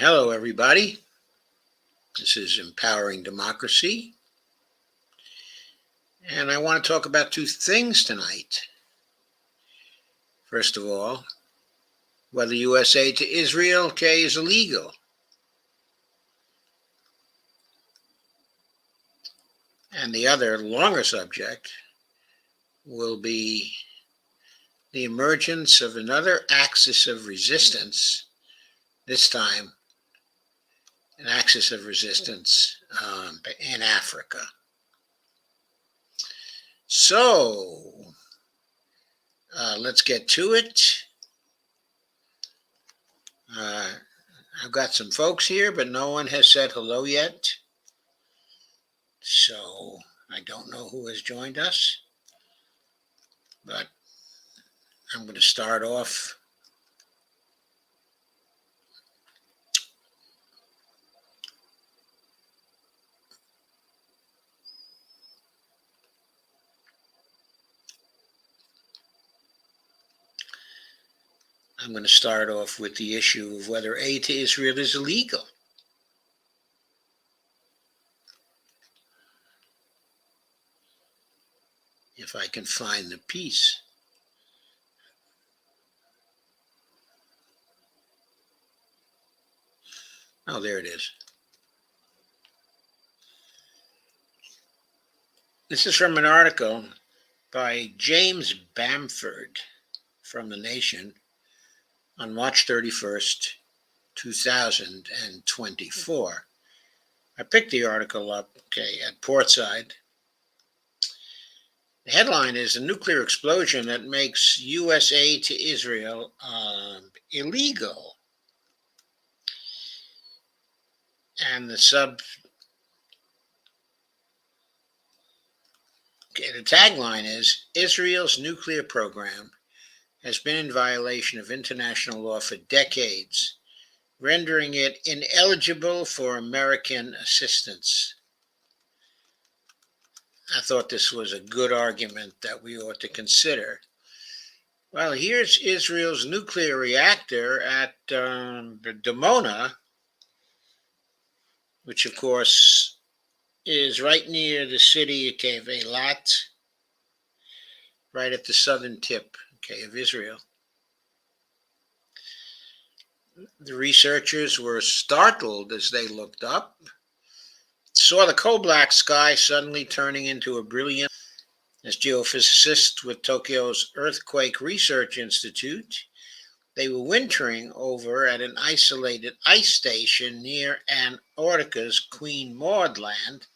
Hello, everybody. This is Empowering Democracy. And I want to talk about two things tonight. First of all, whether U.S. aid to Israel, is illegal. And the other, longer subject, will be the emergence of another axis of resistance, this time an axis of resistance in Africa. So, let's get to it. I've got some folks here, but no one has said hello yet. So I don't know who has joined us, but I'm going to start off. I'm going to start off with the issue of whether aid to Israel is illegal. If I can find the piece. Oh, there it is. This is from an article by James Bamford from The Nation on March 31st, 2024. I picked the article up, at Portside. The headline is a nuclear explosion that makes U.S. aid to Israel illegal. And the tagline is, Israel's nuclear program has been in violation of international law for decades, rendering it ineligible for American assistance. I thought this was a good argument that we ought to consider. Well, here's Israel's nuclear reactor at Dimona, which of course is right near the city of Eilat, right at the southern tip of Israel. The researchers were startled as they looked up, saw the coal-black sky suddenly turning into a brilliant. As geophysicists with Tokyo's Earthquake Research Institute, they were wintering over at an isolated ice station near Antarctica's Queen Maud Land,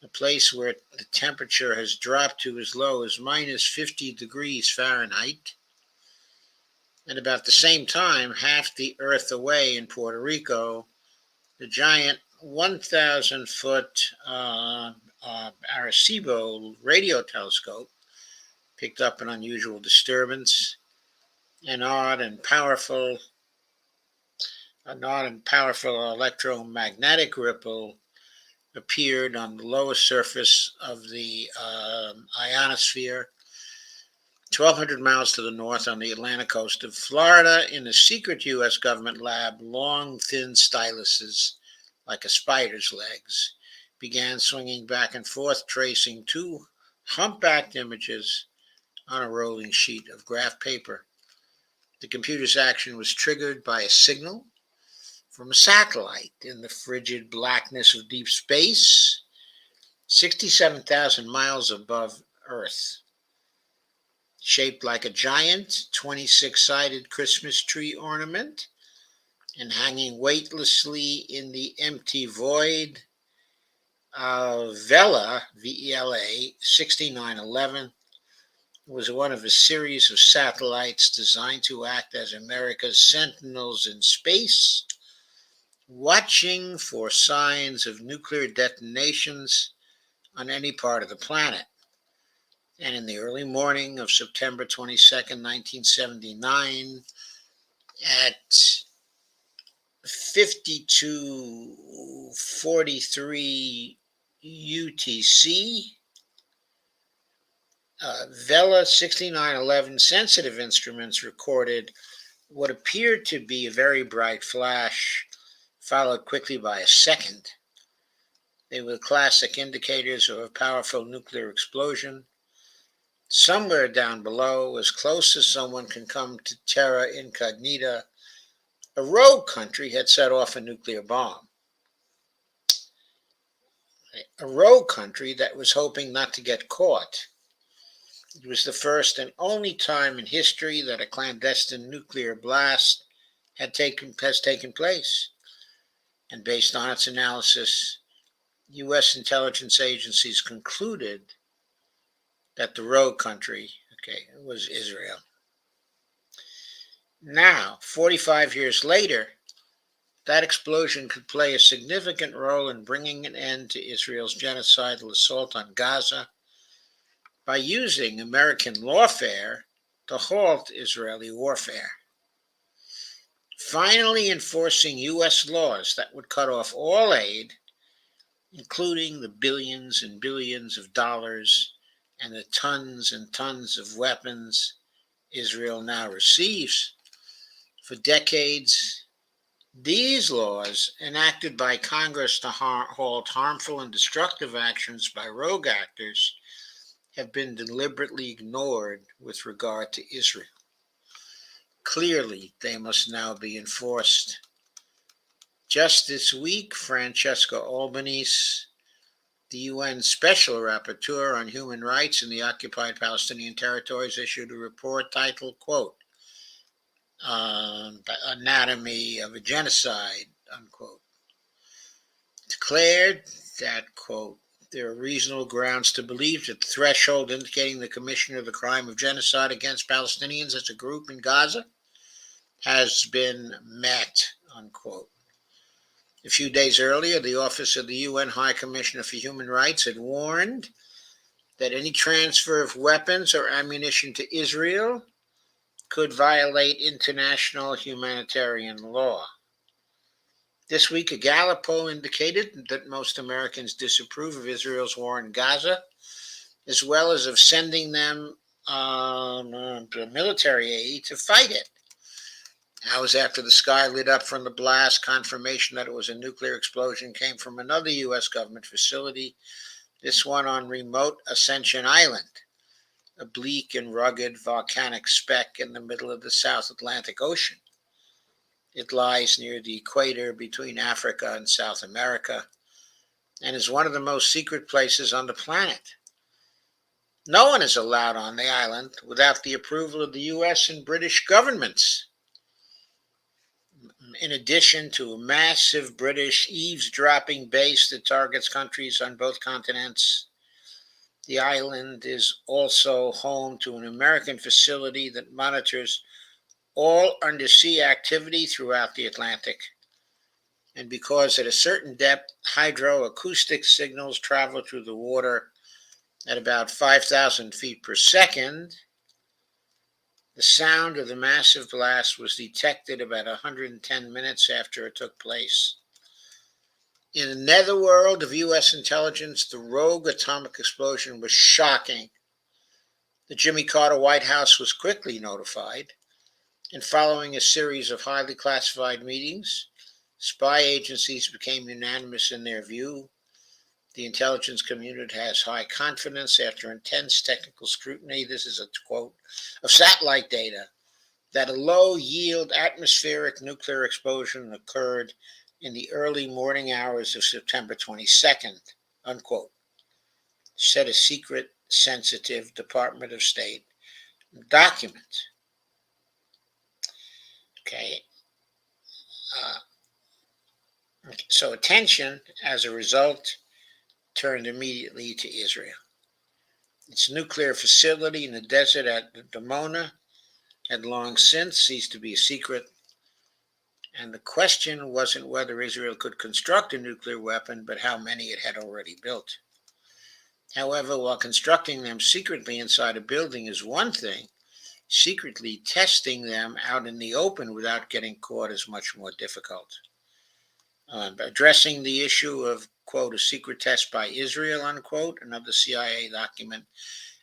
a place where the temperature has dropped to as low as minus 50 degrees Fahrenheit. At about the same time, half the Earth away in Puerto Rico, the giant 1,000-foot Arecibo radio telescope picked up an unusual disturbance. An odd and powerful electromagnetic ripple appeared on the lowest surface of the ionosphere, 1,200 miles to the north on the Atlantic coast of Florida. In a secret U.S. government lab, long, thin styluses, like a spider's legs, began swinging back and forth, tracing two humpbacked images on a rolling sheet of graph paper. The computer's action was triggered by a signal from a satellite in the frigid blackness of deep space, 67,000 miles above Earth. Shaped like a giant 26-sided Christmas tree ornament and hanging weightlessly in the empty void, Vela, V-E-L-A, 6911, was one of a series of satellites designed to act as America's sentinels in space, watching for signs of nuclear detonations on any part of the planet. And in the early morning of September 22nd, 1979, at 52:43 UTC, Vela 6911 sensitive instruments recorded what appeared to be a very bright flash followed quickly by a second. They were classic indicators of a powerful nuclear explosion. Somewhere down below, as close as someone can come to terra incognita, a rogue country had set off a nuclear bomb. A rogue country that was hoping not to get caught. It was the first and only time in history that a clandestine nuclear blast has taken place. And based on its analysis, U.S. intelligence agencies concluded that the rogue country, was Israel. Now, 45 years later, that explosion could play a significant role in bringing an end to Israel's genocidal assault on Gaza by using American lawfare to halt Israeli warfare. Finally enforcing U.S. laws that would cut off all aid, including the billions and billions of dollars and the tons and tons of weapons Israel now receives. For decades, these laws, enacted by Congress to halt harmful and destructive actions by rogue actors, have been deliberately ignored with regard to Israel. Clearly, they must now be enforced. Just this week, Francesca Albanese, the UN Special Rapporteur on Human Rights in the occupied Palestinian territories, issued a report titled, quote, Anatomy of a Genocide, unquote, declared that, quote, there are reasonable grounds to believe that the threshold indicating the commission of the crime of genocide against Palestinians as a group in Gaza has been met, unquote. A few days earlier, the Office of the UN High Commissioner for Human Rights had warned that any transfer of weapons or ammunition to Israel could violate international humanitarian law. This week, a Gallup poll indicated that most Americans disapprove of Israel's war in Gaza, as well as of sending them military aid to fight it. Hours after the sky lit up from the blast, confirmation that it was a nuclear explosion came from another U.S. government facility, this one on remote Ascension Island, a bleak and rugged volcanic speck in the middle of the South Atlantic Ocean. It lies near the equator between Africa and South America and is one of the most secret places on the planet. No one is allowed on the island without the approval of the U.S. and British governments. In addition to a massive British eavesdropping base that targets countries on both continents, the island is also home to an American facility that monitors all undersea activity throughout the Atlantic. And because at a certain depth, hydroacoustic signals travel through the water at about 5,000 feet per second, the sound of the massive blast was detected about 110 minutes after it took place. In the netherworld of U.S. intelligence, the rogue atomic explosion was shocking. The Jimmy Carter White House was quickly notified, and following a series of highly classified meetings, spy agencies became unanimous in their view. The intelligence community has high confidence after intense technical scrutiny, this is a quote, of satellite data, that a low-yield atmospheric nuclear explosion occurred in the early morning hours of September 22nd, unquote, said a secret, sensitive Department of State document. Okay. So attention, as a result, turned immediately to Israel. Its nuclear facility in the desert at Dimona had long since ceased to be a secret, and the question wasn't whether Israel could construct a nuclear weapon, but how many it had already built. However, while constructing them secretly inside a building is one thing, secretly testing them out in the open without getting caught is much more difficult. Addressing the issue of, quote, a secret test by Israel, unquote, another CIA document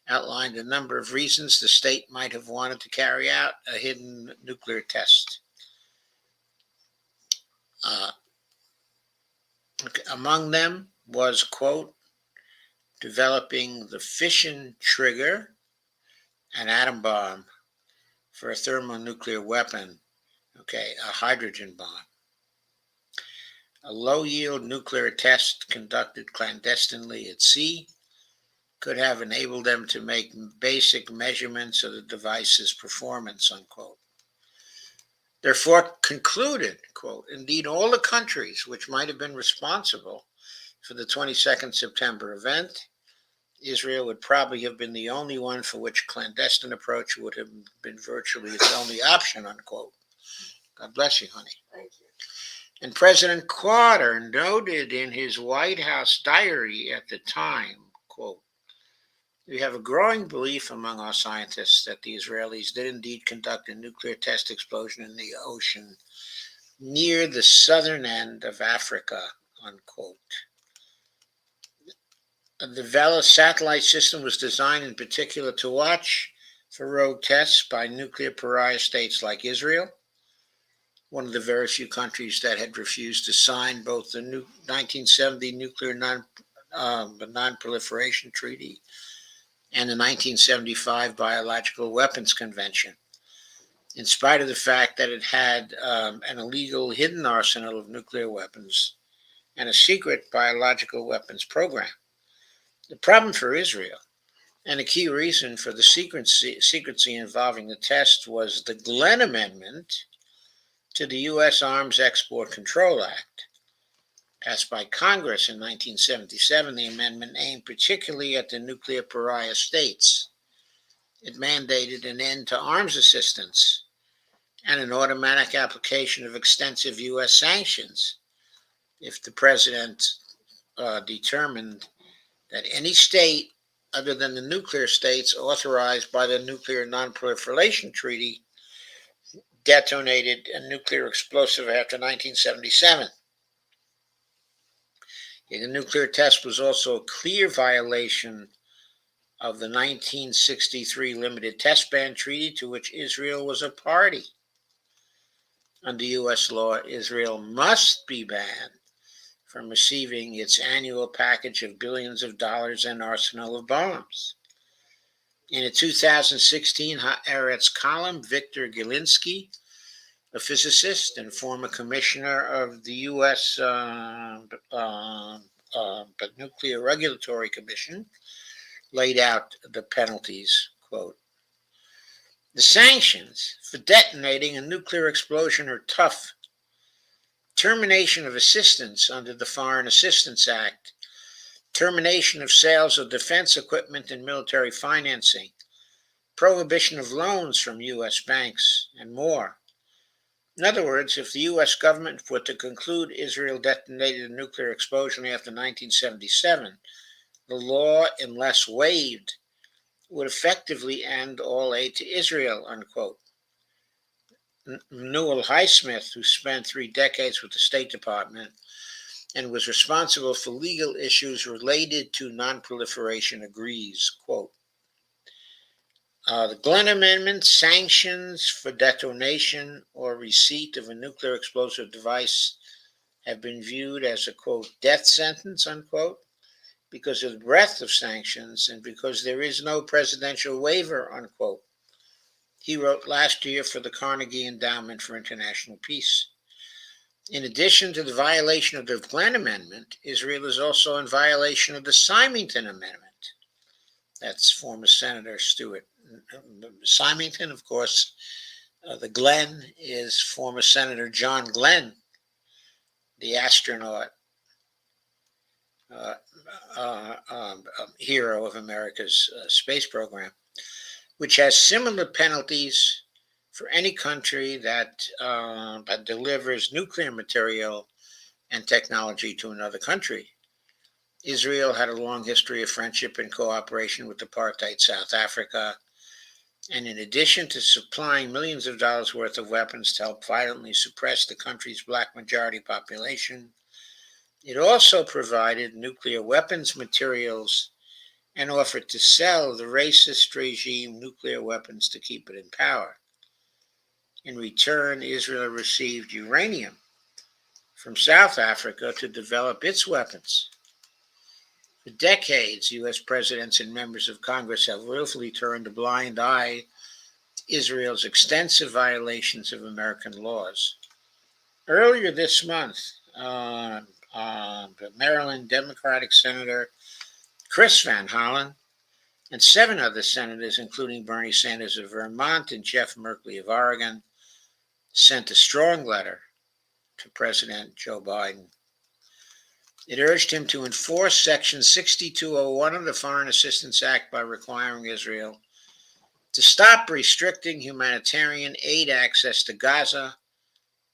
outlined a number of reasons the state might have wanted to carry out a hidden nuclear test. Among them was, quote, developing the fission trigger, an atom bomb for a thermonuclear weapon, okay, a hydrogen bomb. A low-yield nuclear test conducted clandestinely at sea could have enabled them to make basic measurements of the device's performance, unquote. Therefore concluded, quote, indeed all the countries which might have been responsible for the 22nd September event, Israel would probably have been the only one for which clandestine approach would have been virtually its only option, unquote. God bless you, honey. Thank you. And President Carter noted in his White House diary at the time, quote, we have a growing belief among our scientists that the Israelis did indeed conduct a nuclear test explosion in the ocean near the southern end of Africa, unquote. The Vela satellite system was designed in particular to watch for rogue tests by nuclear pariah states like Israel, one of the very few countries that had refused to sign both the 1970 Nuclear Non-Proliferation Treaty and the 1975 Biological Weapons Convention, in spite of the fact that it had an illegal hidden arsenal of nuclear weapons and a secret biological weapons program. The problem for Israel, and a key reason for the secrecy involving the test, was the Glenn Amendment to the U.S. Arms Export Control Act. Passed by Congress in 1977, the amendment aimed particularly at the nuclear pariah states. It mandated an end to arms assistance and an automatic application of extensive U.S. sanctions if the president determined that any state other than the nuclear states authorized by the Nuclear Non-Proliferation Treaty detonated a nuclear explosive after 1977. The nuclear test was also a clear violation of the 1963 Limited Test Ban Treaty, to which Israel was a party. Under U.S. law, Israel must be banned from receiving its annual package of billions of dollars and arsenal of bombs. In a 2016 Haaretz column, Victor Gilinski, a physicist and former commissioner of the U.S. Nuclear Regulatory Commission, laid out the penalties, quote, the sanctions for detonating a nuclear explosion are tough. Termination of assistance under the Foreign Assistance Act, termination of sales of defense equipment and military financing, prohibition of loans from U.S. banks, and more. In other words, if the U.S. government were to conclude Israel detonated a nuclear explosion after 1977, the law, unless waived, would effectively end all aid to Israel, unquote. Newell Highsmith, who spent 3 decades with the State Department and was responsible for legal issues related to non-proliferation, agrees, quote, the Glenn Amendment sanctions for detonation or receipt of a nuclear explosive device have been viewed as a, quote, death sentence, unquote, because of the breadth of sanctions and because there is no presidential waiver, unquote. He wrote last year for the Carnegie Endowment for International Peace. In addition to the violation of the Glenn Amendment, Israel is also in violation of the Symington Amendment. That's former Senator Stewart Symington, of course. The Glenn is former Senator John Glenn, the astronaut, hero of America's space program, which has similar penalties for any country that delivers nuclear material and technology to another country. Israel had a long history of friendship and cooperation with apartheid South Africa, and in addition to supplying millions of dollars worth of weapons to help violently suppress the country's black majority population, it also provided nuclear weapons materials and offered to sell the racist regime nuclear weapons to keep it in power. In return, Israel received uranium from South Africa to develop its weapons. For decades, U.S. presidents and members of Congress have willfully turned a blind eye to Israel's extensive violations of American laws. Earlier this month, the Maryland Democratic Senator Chris Van Hollen and 7 other senators, including Bernie Sanders of Vermont and Jeff Merkley of Oregon, sent a strong letter to President Joe Biden. It urged him to enforce Section 6201 of the Foreign Assistance Act by requiring Israel to stop restricting humanitarian aid access to Gaza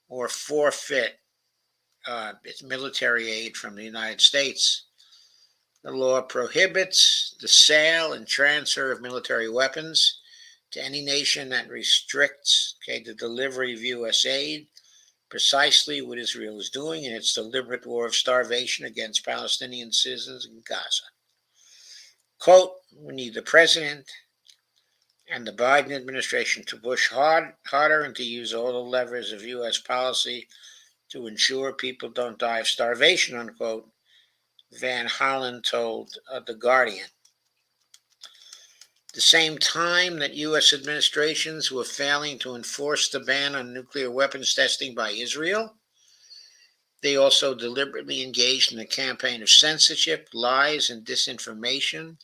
or forfeit its military aid from the United States. The law prohibits the sale and transfer of military weapons to any nation that restricts the delivery of U.S. aid, precisely what Israel is doing in its deliberate war of starvation against Palestinian citizens in Gaza. Quote, we need the president and the Biden administration to push harder and to use all the levers of U.S. policy to ensure people don't die of starvation, unquote, Van Hollen told The Guardian. At the same time that U.S. administrations were failing to enforce the ban on nuclear weapons testing by Israel, they also deliberately engaged in a campaign of censorship, lies, and disinformation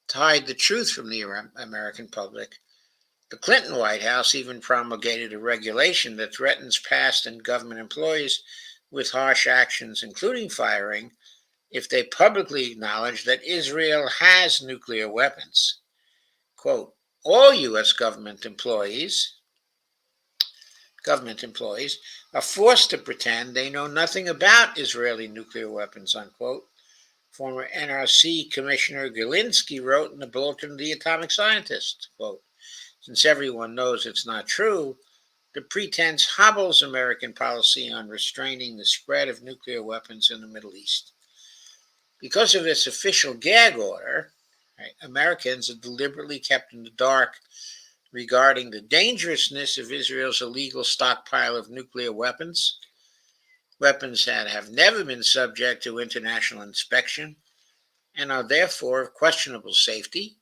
to hide the truth from the American public. The Clinton White House even promulgated a regulation that threatens past and government employees with harsh actions, including firing, if they publicly acknowledge that Israel has nuclear weapons. Quote, all U.S. government employees are forced to pretend they know nothing about Israeli nuclear weapons, unquote. Former NRC Commissioner Gilinski wrote in the Bulletin of the Atomic Scientist, quote, since everyone knows it's not true, the pretense hobbles American policy on restraining the spread of nuclear weapons in the Middle East. Because of this official gag order, Americans are deliberately kept in the dark regarding the dangerousness of Israel's illegal stockpile of nuclear weapons that have never been subject to international inspection and are therefore of questionable safety.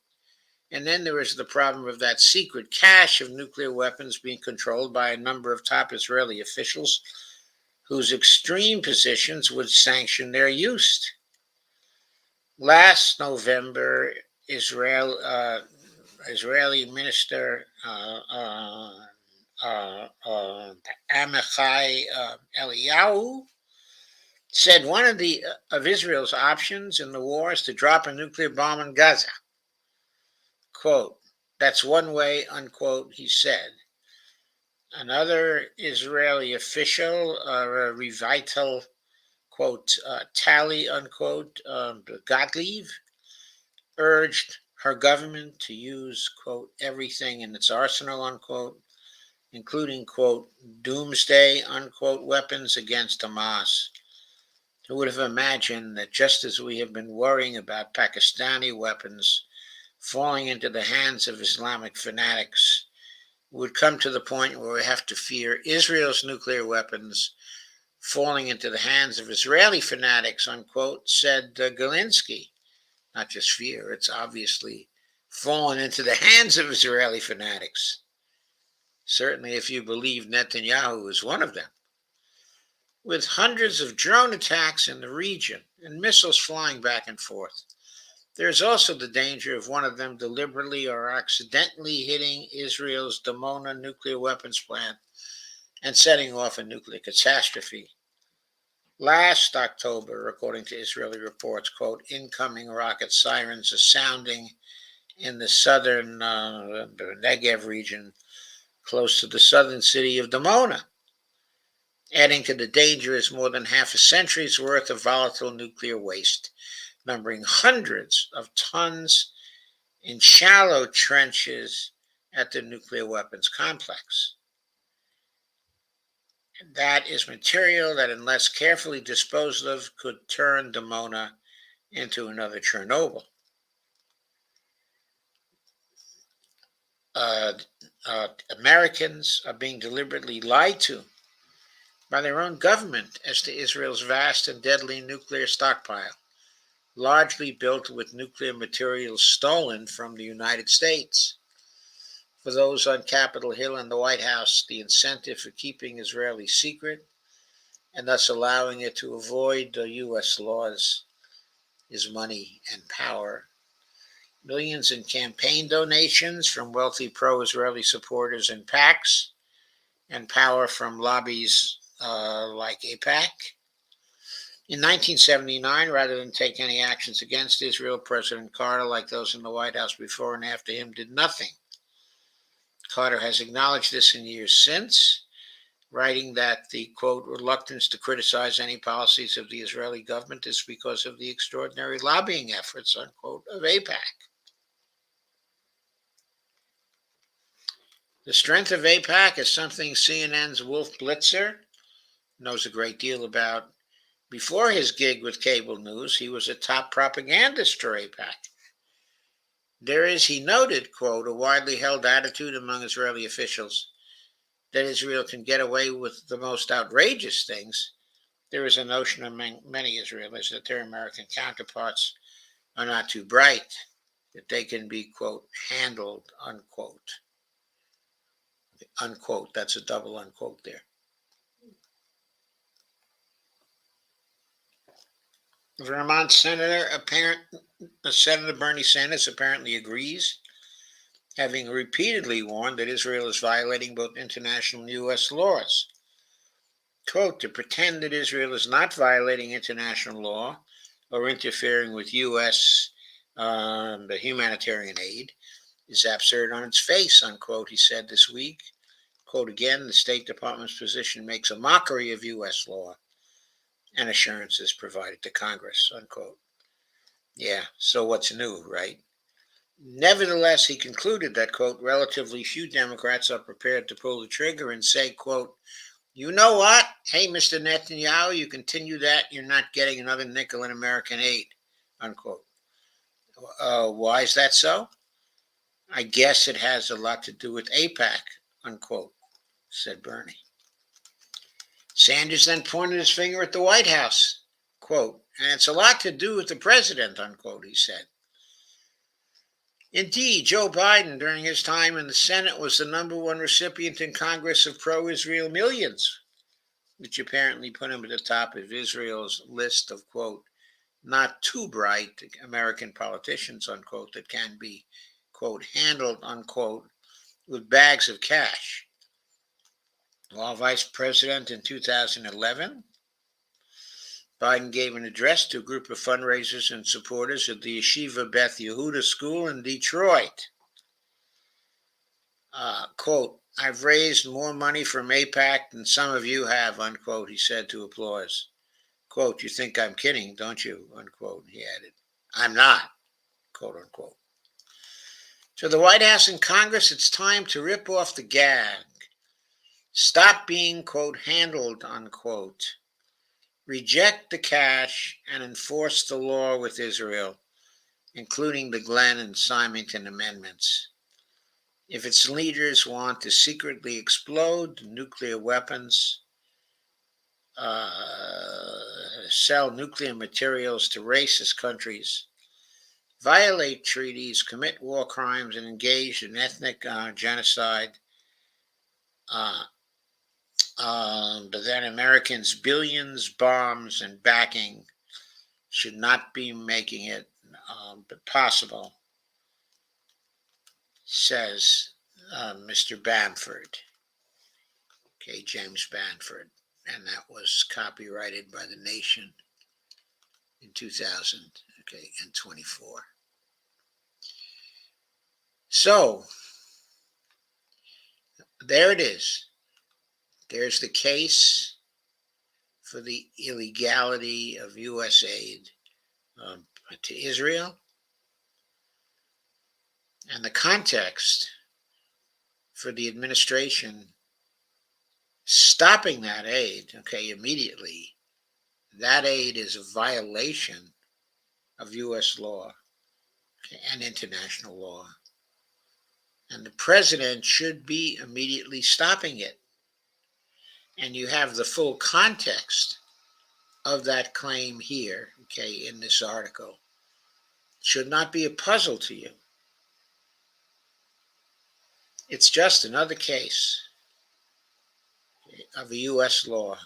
And then there is the problem of that secret cache of nuclear weapons being controlled by a number of top Israeli officials whose extreme positions would sanction their use. Last November, Israeli Minister Amichai Eliyahu said one of Israel's options in the war is to drop a nuclear bomb on Gaza. Quote, that's one way, unquote, he said. Another Israeli official, Revital, quote, Tally, unquote, Gottlieb, urged her government to use, quote, everything in its arsenal, unquote, including, quote, doomsday, unquote, weapons against Hamas. Who would have imagined that just as we have been worrying about Pakistani weapons falling into the hands of Islamic fanatics, we would come to the point where we have to fear Israel's nuclear weapons falling into the hands of Israeli fanatics, unquote, said Gilinski. Not just fear, it's obviously fallen into the hands of Israeli fanatics. Certainly if you believe Netanyahu is one of them. With hundreds of drone attacks in the region and missiles flying back and forth, there is also the danger of one of them deliberately or accidentally hitting Israel's Dimona nuclear weapons plant and setting off a nuclear catastrophe. Last October, according to Israeli reports, quote, incoming rocket sirens are sounding in the southern Negev region, close to the southern city of Dimona. Adding to the danger is more than half a century's worth of volatile nuclear waste, numbering hundreds of tons in shallow trenches at the nuclear weapons complex. That is material that, unless carefully disposed of, could turn Dimona into another Chernobyl. Americans are being deliberately lied to by their own government as to Israel's vast and deadly nuclear stockpile, largely built with nuclear materials stolen from the United States. For those on Capitol Hill and the White House, the incentive for keeping Israeli secret and thus allowing it to avoid the U.S. laws is money and power. Millions in campaign donations from wealthy pro-Israeli supporters and PACs, and power from lobbies like AIPAC. In 1979, rather than take any actions against Israel, President Carter, like those in the White House before and after him, did nothing. Carter has acknowledged this in years since, writing that the, quote, reluctance to criticize any policies of the Israeli government is because of the extraordinary lobbying efforts, unquote, of AIPAC. The strength of AIPAC is something CNN's Wolf Blitzer knows a great deal about. Before his gig with cable news, he was a top propagandist for AIPAC. There is, he noted, quote, a widely held attitude among Israeli officials that Israel can get away with the most outrageous things. There is a notion among many Israelis that their American counterparts are not too bright, that they can be, quote, handled, unquote. Unquote, that's a double unquote there. Vermont Senator Bernie Sanders apparently agrees, having repeatedly warned that Israel is violating both international and U.S. laws. Quote, to pretend that Israel is not violating international law or interfering with U.S. Humanitarian aid is absurd on its face, unquote, he said this week. Quote again, the State Department's position makes a mockery of U.S. law and assurances provided to Congress, unquote. Yeah, so what's new, right? Nevertheless, he concluded that, quote, relatively few Democrats are prepared to pull the trigger and say, quote, you know what? Hey, Mr. Netanyahu, you continue that, you're not getting another nickel in American aid, unquote. Why is that so? I guess it has a lot to do with AIPAC, unquote, said Bernie. Sanders then pointed his finger at the White House, quote, and it's a lot to do with the president, unquote, he said. Indeed, Joe Biden, during his time in the Senate, was the number one recipient in Congress of pro-Israel millions, which apparently put him at the top of Israel's list of, quote, not too bright American politicians, unquote, that can be, quote, handled, unquote, with bags of cash. While vice president in 2011, Biden gave an address to a group of fundraisers and supporters at the Yeshiva Beth Yehuda School in Detroit. Quote, I've raised more money from AIPAC than some of you have, unquote, he said to applause. Quote, you think I'm kidding, don't you, unquote, he added. I'm not, quote, unquote. To the White House and Congress, it's time to rip off the gag. Stop being, quote, handled, unquote. Reject the cash and enforce the law with Israel, including the Glenn and Symington amendments. If its leaders want to secretly explode nuclear weapons, sell nuclear materials to racist countries, violate treaties, commit war crimes, and engage in ethnic genocide, but then Americans' billions, bombs, and backing should not be making it possible, says Mr. Bamford, okay, James Bamford, and that was copyrighted by the Nation in 2024. So there it is. There's the case for the illegality of U.S. aid to Israel, and the context for the administration stopping that aid, okay, immediately. That aid is a violation of U.S. law, okay, and international law. And the president should be immediately stopping it. and you have the full context of that claim here, okay, in this article, it should not be a puzzle to you. It's just another case of a U.S. law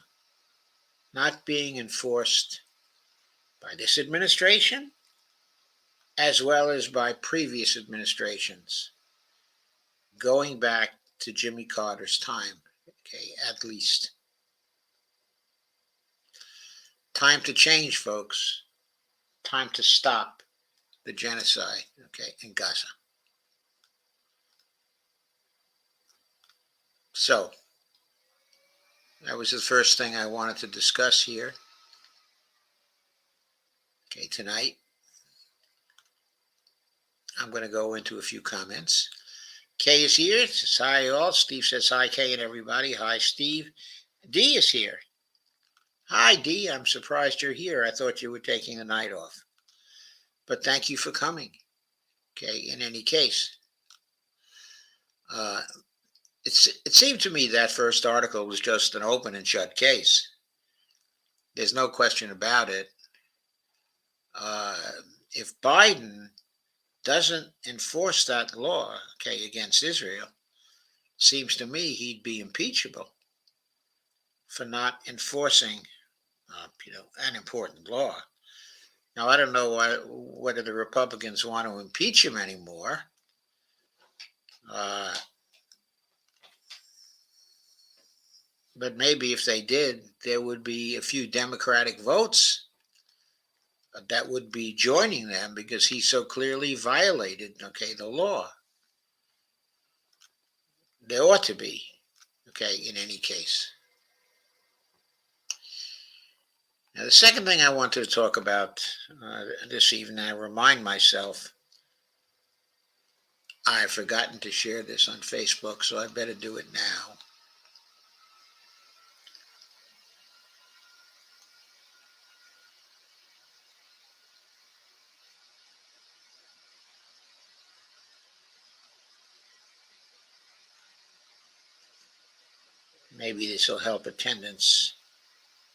not being enforced by this administration as well as by previous administrations going back to Jimmy Carter's time, okay, at least. Time to change, folks. Time to stop the genocide, okay, in Gaza. So, that was the first thing I wanted to discuss here, okay, tonight. I'm going to go into a few comments. Kay is here. Says hi all. Steve says hi, Kay and everybody. Hi, Steve. D is here. Hi, D. I'm surprised you're here. I thought you were taking the night off. But thank you for coming. Okay, in any case. It seemed to me that first article was just an open and shut case. There's no question about it. If Biden doesn't enforce that law, okay, against Israel, seems to me he'd be impeachable for not enforcing, an important law. Now, I don't know whether the Republicans want to impeach him anymore. But maybe if they did, there would be a few Democratic votes that would be joining them because he so clearly violated, okay, the law. There ought to be, okay, in any case. Now, the second thing I want to talk about this evening, I remind myself, I've forgotten to share this on Facebook, so I better do it now. Maybe this will help attendance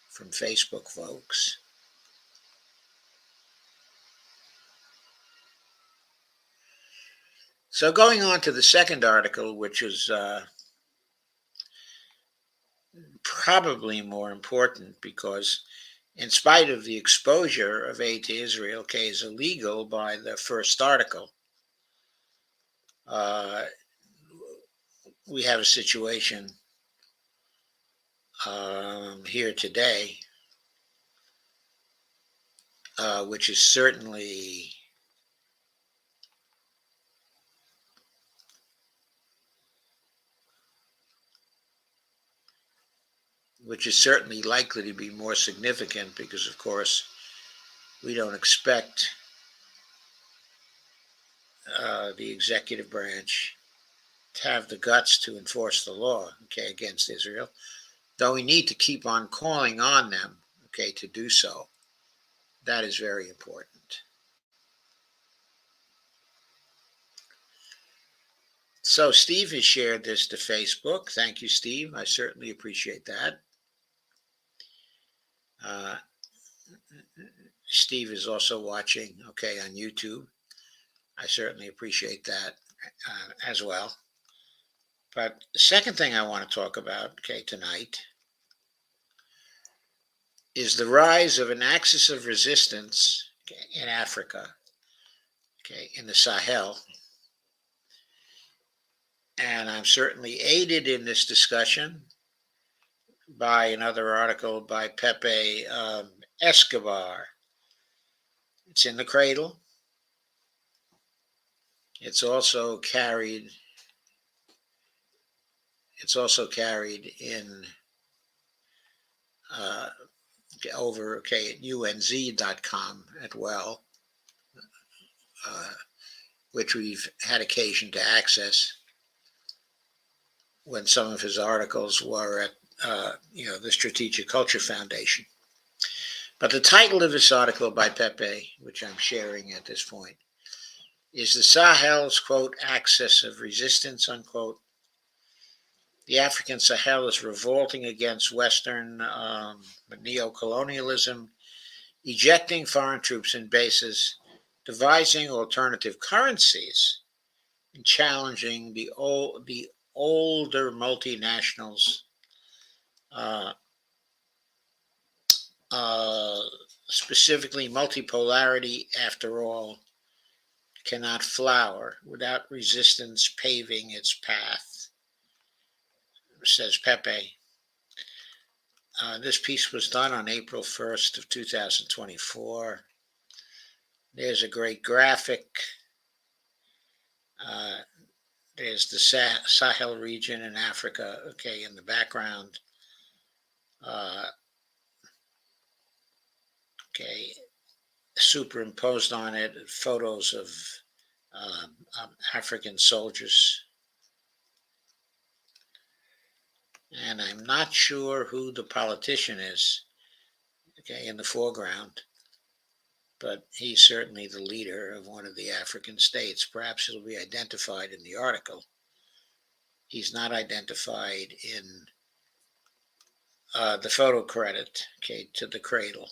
from Facebook folks. So going on to the second article, which is probably more important because in spite of the exposure of aid to Israel, okay, is illegal by the first article, we have a situation here today, which is certainly likely to be more significant because, of course, we don't expect the executive branch to have the guts to enforce the law, okay, against Israel, though we need to keep on calling on them, okay, to do so. That is very important. So Steve has shared this to Facebook. Thank you, Steve. I certainly appreciate that. Steve is also watching, okay, on YouTube. I certainly appreciate that as well. But the second thing I want to talk about, okay, tonight is the rise of an axis of resistance, okay, in Africa, okay, in the Sahel. And I'm certainly aided in this discussion by another article by Pepe Escobar. It's in the cradle. It's also carried in over, okay, at unz.com as well, which we've had occasion to access when some of his articles were at the Strategic Culture Foundation. But the title of this article by Pepe, which I'm sharing at this point, is the Sahel's, quote, axis of resistance, unquote, The African Sahel is revolting against Western neocolonialism, ejecting foreign troops and bases, devising alternative currencies, and challenging the older multinationals, uh, uh, specifically multipolarity, after all, cannot flower without resistance paving its path, says Pepe. This piece was done on April 1st of 2024. There's a great graphic. Uh, there's the Sahel region in Africa, okay, in the background. Uh, okay, superimposed on it photos of African soldiers. And I'm not sure who the politician is, okay, in the foreground, but he's certainly the leader of one of the African states. Perhaps it'll be identified in the article. He's not identified in the photo credit, okay, to the cradle.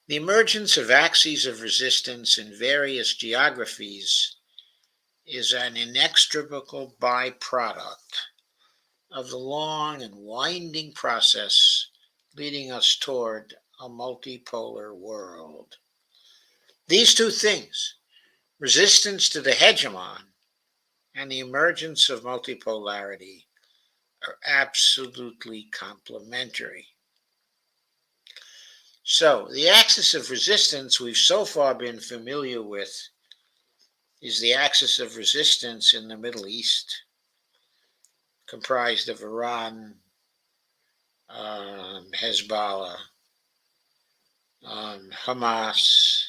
The emergence of axes of resistance in various geographies is an inextricable byproduct of the long and winding process leading us toward a multipolar world. These two things, resistance to the hegemon and the emergence of multipolarity, are absolutely complementary. So, the axis of resistance we've so far been familiar with is the axis of resistance in the Middle East, comprised of Iran, Hezbollah, Hamas,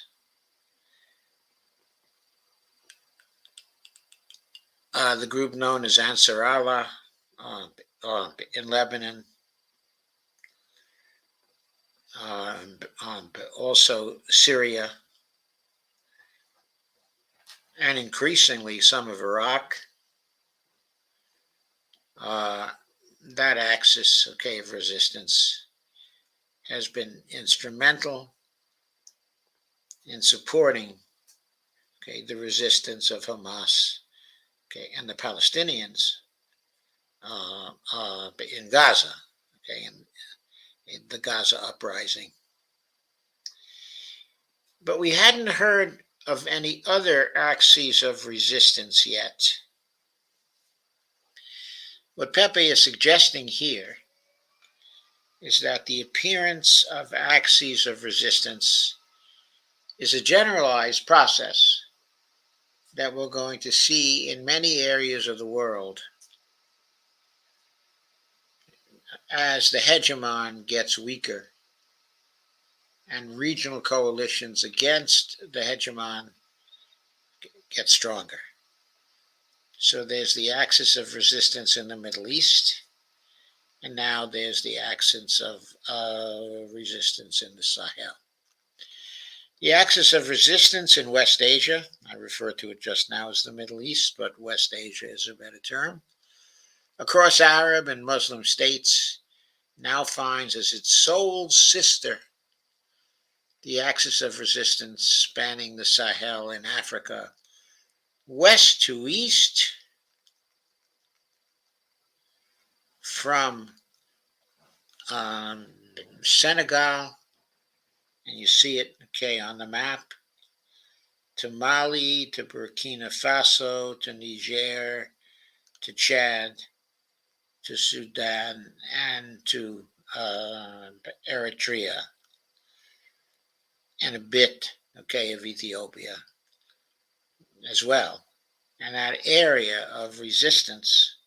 the group known as Ansar Allah in Lebanon, also Syria, and increasingly some of Iraq. That axis, okay, of resistance has been instrumental in supporting, okay, the resistance of Hamas, okay, and the Palestinians in Gaza, okay, in the Gaza uprising. But we hadn't heard of any other axes of resistance yet. What Pepe is suggesting here is that the appearance of axes of resistance is a generalized process that we're going to see in many areas of the world as the hegemon gets weaker and regional coalitions against the hegemon get stronger. So there's the axis of resistance in the Middle East, and now there's the axis of resistance in the Sahel. The axis of resistance in West Asia, I refer to it just now as the Middle East, but West Asia is a better term, across Arab and Muslim states, now finds as its sole sister the axis of resistance spanning the Sahel in Africa, west to east, from Senegal, and you see it, okay, on the map, to Mali, to Burkina Faso, to Niger, to Chad, to Sudan, and to Eritrea, and a bit, okay, of Ethiopia as well. And that area of resistance,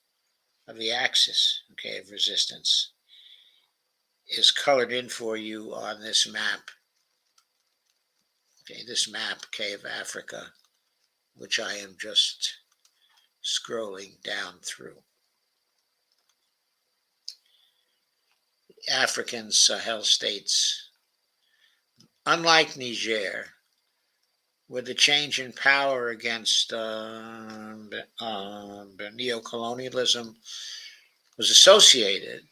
of the axis, okay, of resistance, is colored in for you on this map. Okay, this map, okay, of Africa, which I am just scrolling down through. African Sahel states, unlike Niger, with the change in power against neocolonialism was associated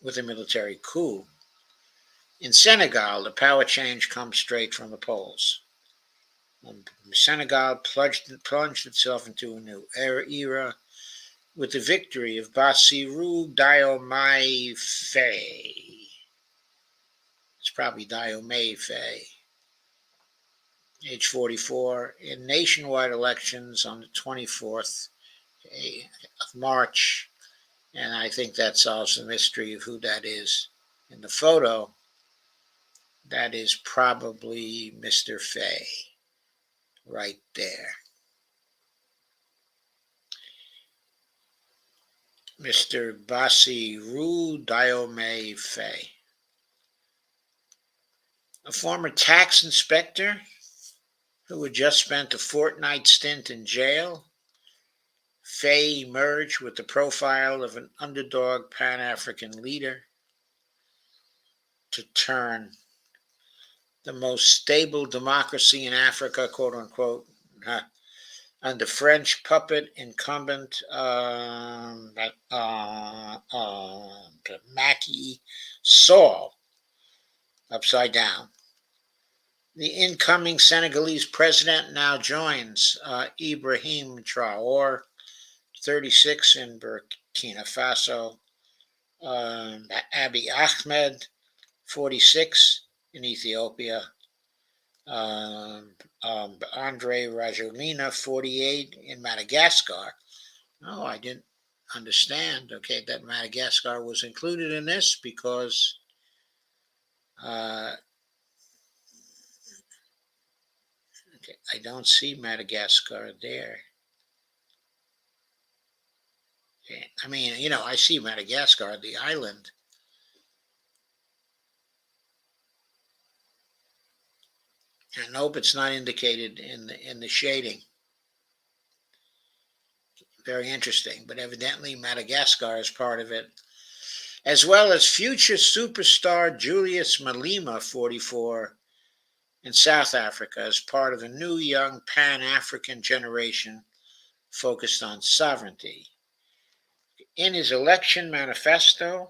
with a military coup. In Senegal, the power change comes straight from the polls. Senegal plunged itself into a new era with the victory of Bassirou Diomaye Faye. It's probably Diomaye Faye, age 44, in nationwide elections on the 24th of March. And I think that solves the mystery of who that is. In the photo, that is probably Mr. Faye right there. Mr. Bassirou Diomaye Faye, a former tax inspector who had just spent a fortnight stint in jail. Faye emerged with the profile of an underdog Pan-African leader to turn the most stable democracy in Africa, quote unquote, under French puppet incumbent Macky Sall upside down. The incoming Senegalese president now joins Ibrahim Traore, 36, in Burkina Faso, Abiy Ahmed, 46, in Ethiopia, Andre Rajoelina, 48, in Madagascar. Oh, I didn't understand, okay, that Madagascar was included in this because okay, I don't see Madagascar there. Okay. I mean, I see Madagascar, the island. And nope, it's not indicated in the shading. Very interesting, but evidently Madagascar is part of it, as well as future superstar Julius Malema, 44, in South Africa, as part of a new young Pan-African generation focused on sovereignty. In his election manifesto,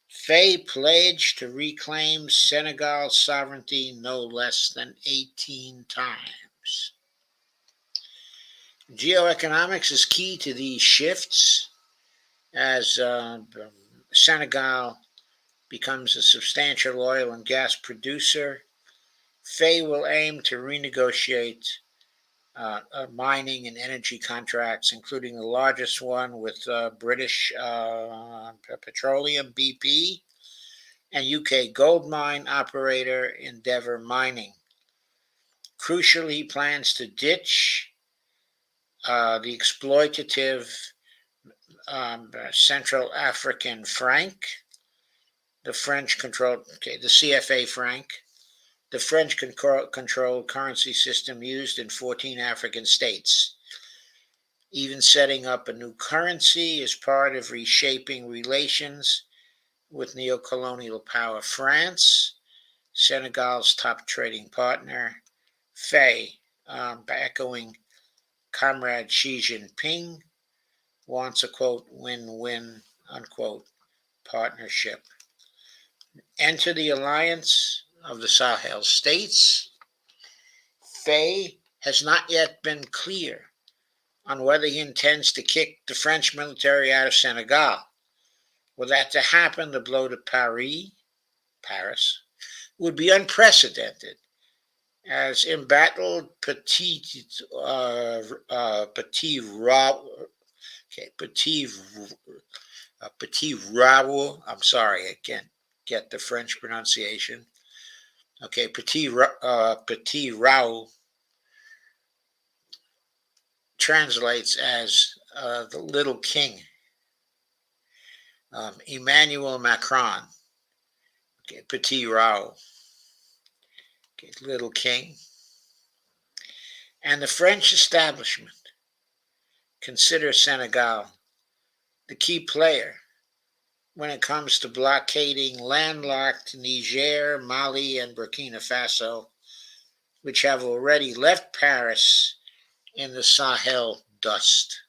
Faye pledged to reclaim Senegal's sovereignty no less than 18 times. Geoeconomics is key to these shifts as Senegal becomes a substantial oil and gas producer. Faye will aim to renegotiate mining and energy contracts, including the largest one with British Petroleum, BP, and UK gold mine operator Endeavour Mining. Crucially, he plans to ditch the exploitative Central African franc, the French-controlled, the CFA franc, the French-controlled currency system used in 14 African states. Even setting up a new currency is part of reshaping relations with neocolonial power France, Senegal's top trading partner. Faye, echoing Comrade Xi Jinping, wants a, quote, win-win, unquote, partnership. Enter the alliance of the Sahel states. Faye has not yet been clear on whether he intends to kick the French military out of Senegal. Were that to happen, the blow to Paris, would be unprecedented, as embattled Petit Raoul. I'm sorry, I can't get the French pronunciation. Okay, Petit Raoul translates as the little king. Emmanuel Macron, okay, Petit Raoul, okay, little king, and the French establishment consider Senegal the key player when it comes to blockading landlocked Niger, Mali, and Burkina Faso which have already left Paris in the Sahel dust.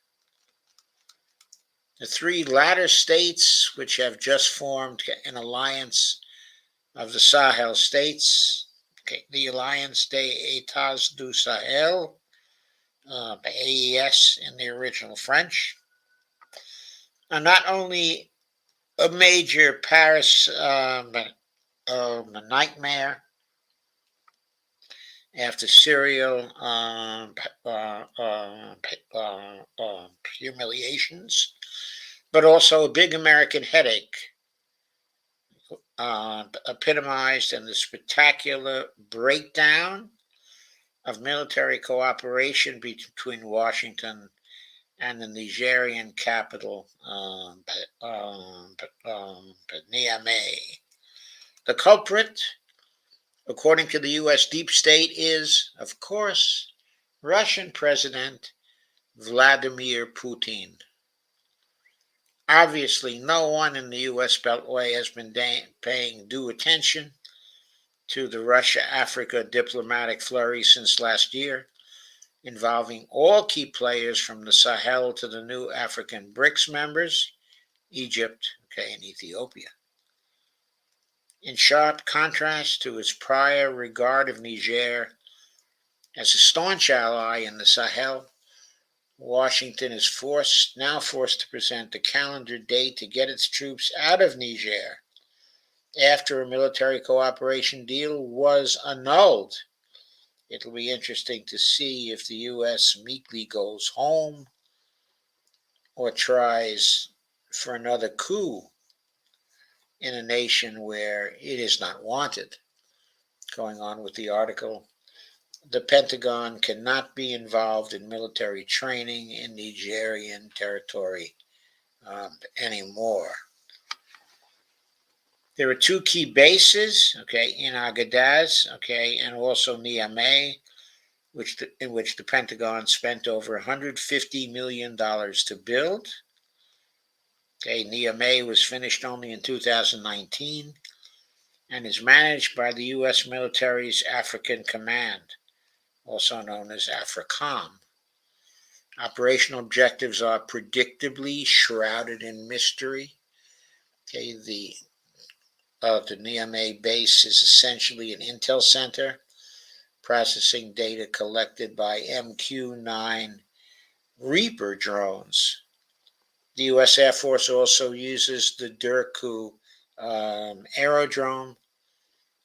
The three latter states, which have just formed an alliance of the Sahel states, okay, the Alliance des États du Sahel, AES in the original French, are not only a major Paris nightmare after serial humiliations, but also a big American headache, epitomized in the spectacular breakdown of military cooperation between Washington and the Nigerian capital, Niamey. The culprit, according to the U.S. deep state, is, of course, Russian President Vladimir Putin. Obviously, no one in the U.S. Beltway has been paying due attention to the Russia-Africa diplomatic flurry since last year, involving all key players from the Sahel to the new African BRICS members, Egypt, and Ethiopia. In sharp contrast to its prior regard of Niger as a staunch ally in the Sahel, Washington is now forced to present a calendar date to get its troops out of Niger after a military cooperation deal was annulled. It'll be interesting to see if the U.S. meekly goes home or tries for another coup in a nation where it is not wanted. Going on with the article, the Pentagon cannot be involved in military training in Nigerian territory anymore. There are two key bases, in Agadez, and also Niamey, in which the Pentagon spent over $150 million to build. Niamey was finished only in 2019 and is managed by the U.S. military's African Command, also known as AFRICOM. Operational objectives are predictably shrouded in mystery. The Niamey base is essentially an intel center, processing data collected by MQ-9 Reaper drones. The U.S. Air Force also uses the Durku aerodrome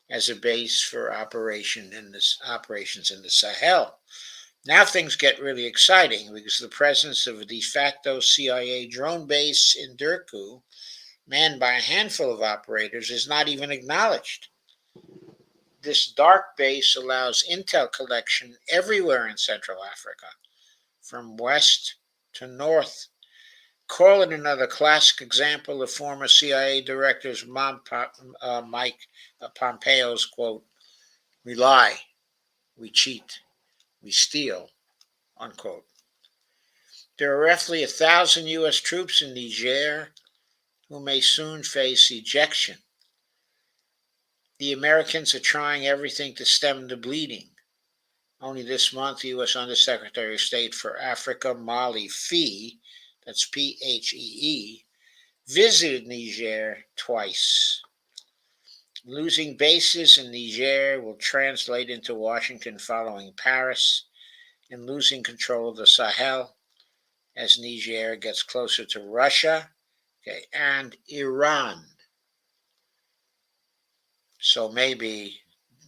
as a base for operations in the Sahel. Now things get really exciting because the presence of a de facto CIA drone base in Durku, manned by a handful of operators, is not even acknowledged. This dark base allows intel collection everywhere in Central Africa, from west to north. Call it another classic example of former CIA Director Mike Pompeo's quote, "We lie, we cheat, we steal," unquote. There are roughly 1,000 U.S. troops in Niger who may soon face ejection. The Americans are trying everything to stem the bleeding. Only this month, U.S. Undersecretary of State for Africa, Molly Phee, that's Phee, visited Niger twice. Losing bases in Niger will translate into Washington following Paris, and losing control of the Sahel as Niger gets closer to Russia, and Iran. So maybe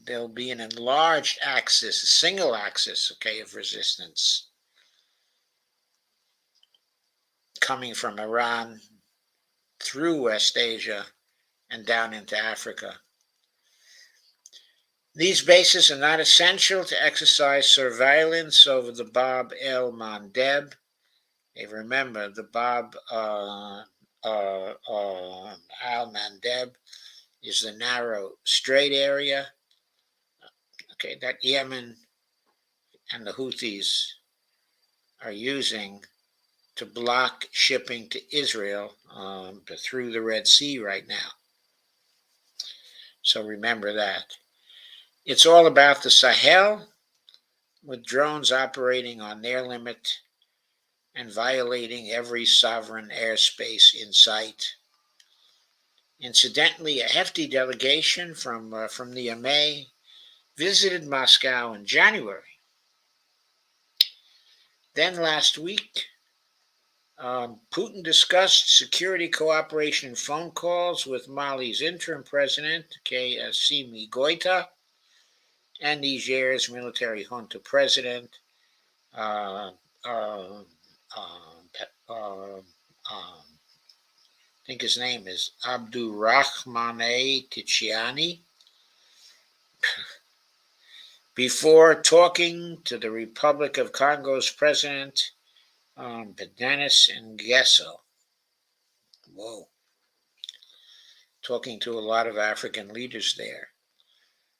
there'll be an enlarged axis, a single axis, of resistance coming from Iran through West Asia and down into Africa. These bases are not essential to exercise surveillance over the Bab el Mandeb. Remember, the Bab al Mandeb is the narrow strait area, that Yemen and the Houthis are using to block shipping to Israel through the Red Sea right now. So remember that. It's all about the Sahel, with drones operating on their limit and violating every sovereign airspace in sight. Incidentally, a hefty delegation from the MA visited Moscow in January. Then last week, Putin discussed security cooperation phone calls with Mali's interim president, Assimi Goita, and Niger's military junta president, uh, uh, I think his name is Abdurrahmane Tichiani, before talking to the Republic of Congo's president, Denis Nguesso. Whoa. Talking to a lot of African leaders there.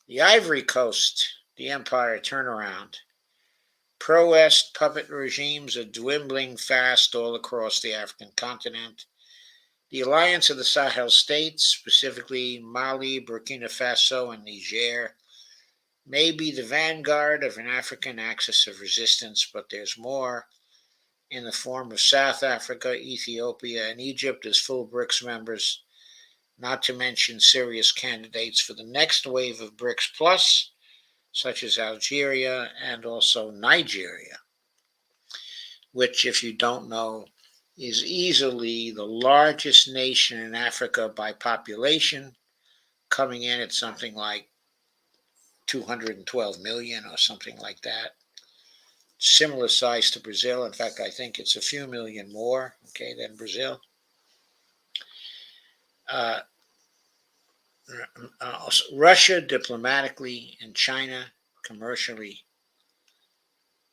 The Ivory Coast, the empire turnaround. Pro-West puppet regimes are dwindling fast all across the African continent. The alliance of the Sahel states, specifically Mali, Burkina Faso, and Niger, may be the vanguard of an African axis of resistance, but there's more in the form of South Africa, Ethiopia, and Egypt as full BRICS members, not to mention serious candidates for the next wave of BRICS Plus, such as Algeria and also Nigeria, which, if you don't know, is easily the largest nation in Africa by population, coming in at something like 212 million or something like that. Similar size to Brazil. In fact, I think it's a few million more, than Brazil. Russia diplomatically and China commercially,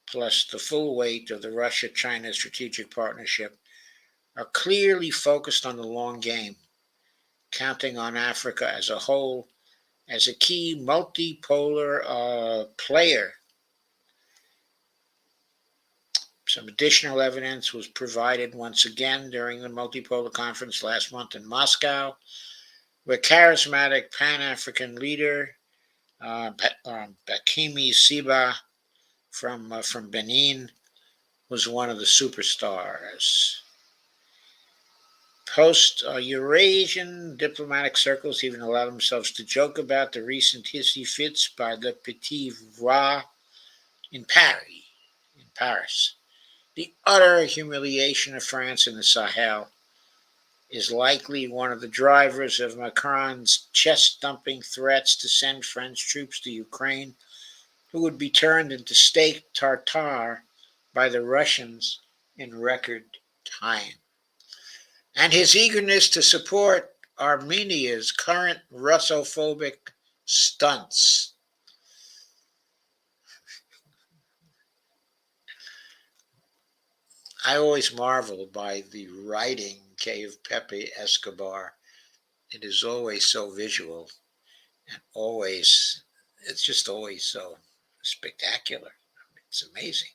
plus the full weight of the Russia-China strategic partnership, are clearly focused on the long game, counting on Africa as a whole as a key multipolar player. Some additional evidence was provided once again during the multipolar conference last month in Moscow, where charismatic Pan-African leader Bakimi Siba from Benin was one of the superstars. Post-Eurasian diplomatic circles even allow themselves to joke about the recent hissy fits by the Petit Roi in Paris. The utter humiliation of France in the Sahel is likely one of the drivers of Macron's chest-thumping threats to send French troops to Ukraine, who would be turned into steak tartare by the Russians in record time. And his eagerness to support Armenia's current Russophobic stunts. I always marvel by the writing, of Pepe Escobar. It is always so visual and it's just always so spectacular. It's amazing.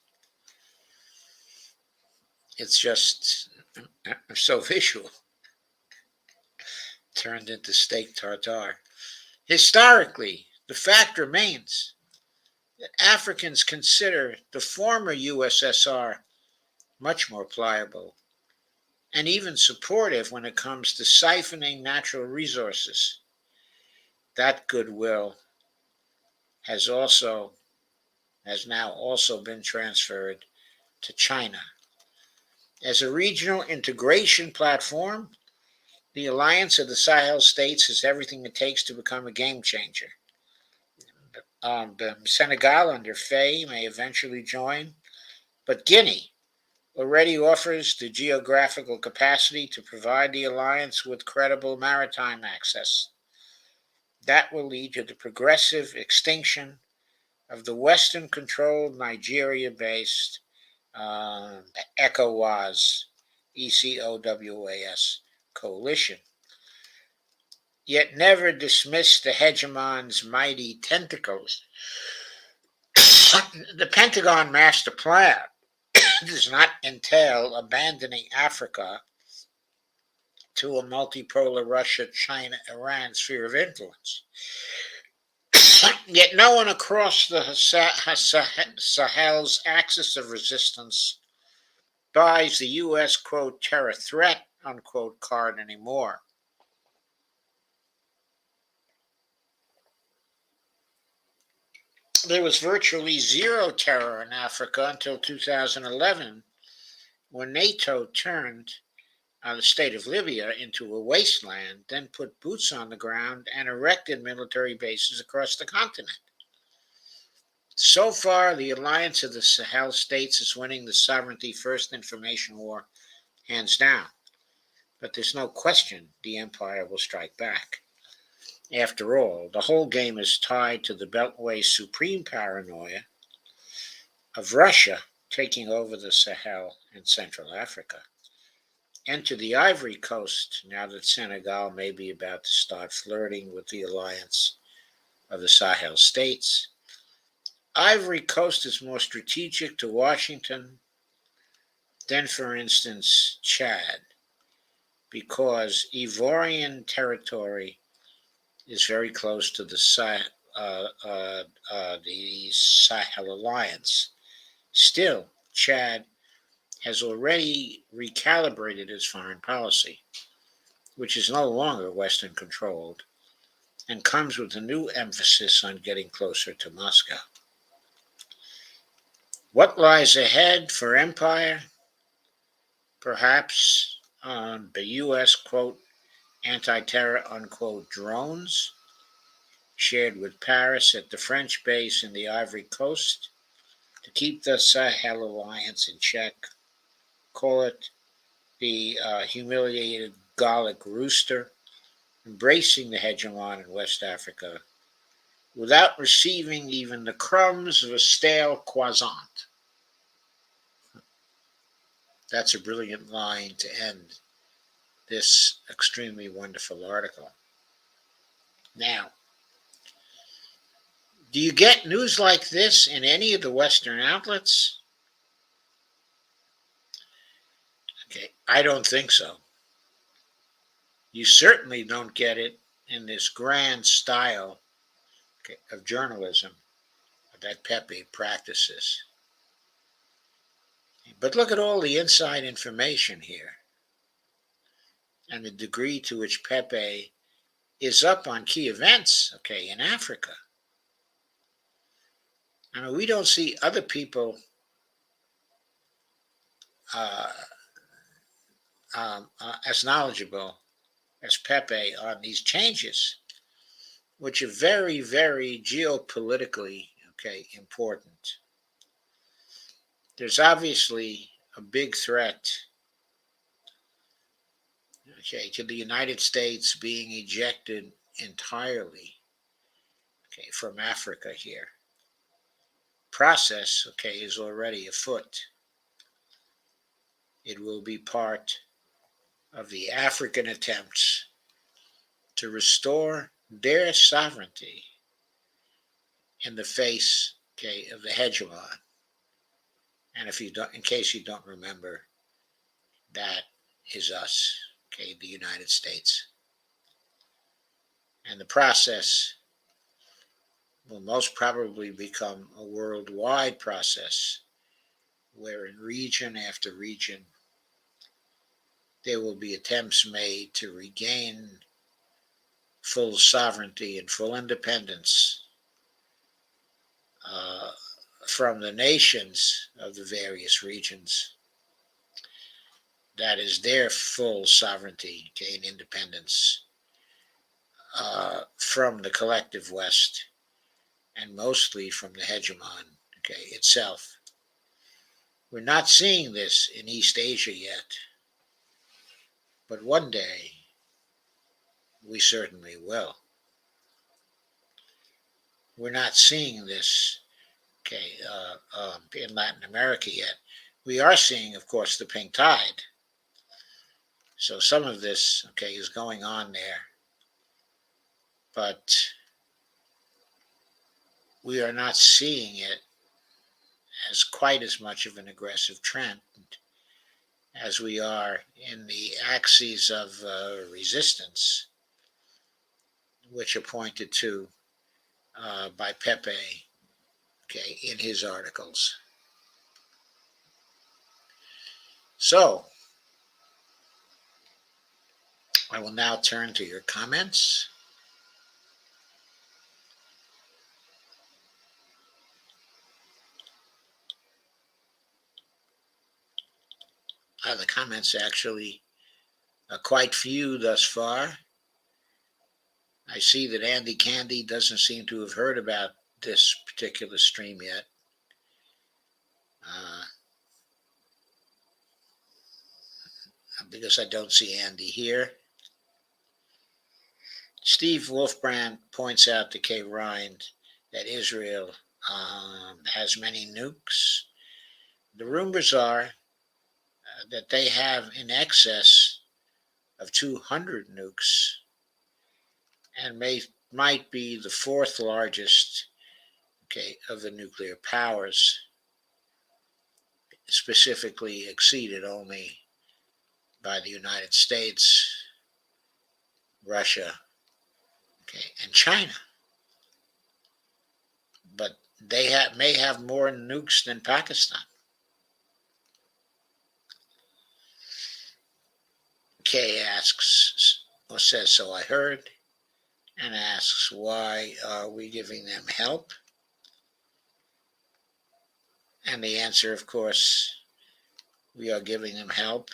It's just so visual. Turned into steak tartare. Historically, the fact remains that Africans consider the former USSR much more pliable and even supportive when it comes to siphoning natural resources. That goodwill has now also been transferred to China. As a regional integration platform, the alliance of the Sahel states has everything it takes to become a game changer. Senegal under Faye may eventually join, but Guinea already offers the geographical capacity to provide the alliance with credible maritime access. That will lead to the progressive extinction of the Western-controlled Nigeria-based ECOWAS, ECOWAS coalition. Yet never dismiss the hegemon's mighty tentacles. The Pentagon Master Plan does not entail abandoning Africa to a multipolar Russia, China, Iran sphere of influence. Yet no one across the Sahel's axis of resistance buys the U.S. quote terror threat unquote card anymore. There was virtually zero terror in Africa until 2011, when NATO turned the state of Libya into a wasteland, then put boots on the ground and erected military bases across the continent. So far, the alliance of the Sahel states is winning the sovereignty first information war hands down. But there's no question the empire will strike back. After all, the whole game is tied to the Beltway's supreme paranoia of Russia taking over the Sahel and Central Africa, and to the Ivory Coast now that Senegal may be about to start flirting with the alliance of the Sahel states. Ivory Coast is more strategic to Washington than, for instance, Chad, because Ivorian territory is very close to the Sahel Alliance. Still, Chad has already recalibrated its foreign policy, which is no longer Western controlled, and comes with a new emphasis on getting closer to Moscow. What lies ahead for empire? Perhaps the U.S. quote anti-terror unquote drones shared with Paris at the French base in the Ivory Coast to keep the Sahel alliance in check. Call it the humiliated Gallic rooster embracing the hegemon in West Africa without receiving even the crumbs of a stale croissant. That's a brilliant line to end this extremely wonderful article. Now, do you get news like this in any of the Western outlets? Okay, I don't think so. You certainly don't get it in this grand style, okay, of journalism that Pepe practices. But look at all the inside information here and the degree to which Pepe is up on key events, okay, in Africa. I mean, we don't see other people uh, as knowledgeable as Pepe on these changes, which are very, very geopolitically, okay, important. There's obviously a big threat, okay, to the United States being ejected entirely, okay, from Africa here. Process, okay, is already afoot. It will be part of the African attempts to restore their sovereignty in the face, okay, of the hegemon. And if you don't, in case you don't remember, that is us, okay, the United States. And the process will most probably become a worldwide process where in region after region there will be attempts made to regain full sovereignty and full independence uh, from the nations of the various regions. That is their full sovereignty and independence from the collective West and mostly from the hegemon, okay, itself. We're not seeing this in East Asia yet, but one day we certainly will. We're not seeing this, okay, in Latin America yet. We are seeing, of course, the pink tide. So some of this, okay, is going on there, but we are not seeing it as quite as much of an aggressive trend as we are in the axes of resistance, which are pointed to by Pepe, okay, in his articles. So, I will now turn to your comments. The comments actually are quite few thus far. I see that Andy Candy doesn't seem to have heard about this particular stream yet. Because I don't see Andy here. Steve Wolfbrand points out to Kay Rind that Israel has many nukes. The rumors are that they have in excess of 200 nukes and might be the fourth largest, okay, of the nuclear powers, specifically exceeded only by the United States, Russia, okay, and China. But they may have more nukes than Pakistan. Kay asks, or says, so I heard, and asks, why are we giving them help? And the answer, of course, we are giving them help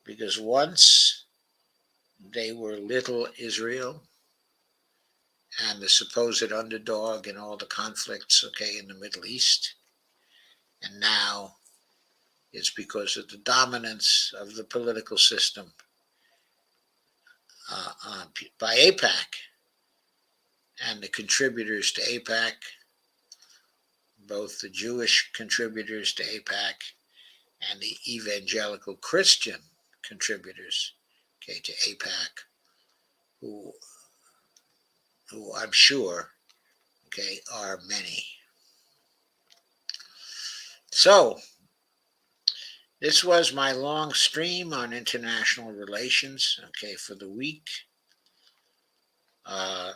because once they were little Israel and the supposed underdog in all the conflicts, okay, in the Middle East. And now it's because of the dominance of the political system by AIPAC and the contributors to AIPAC, both the Jewish contributors to AIPAC and the evangelical Christian contributors, okay, to AIPAC, who I'm sure, okay, are many. So, this was my long stream on international relations, okay, for the week. I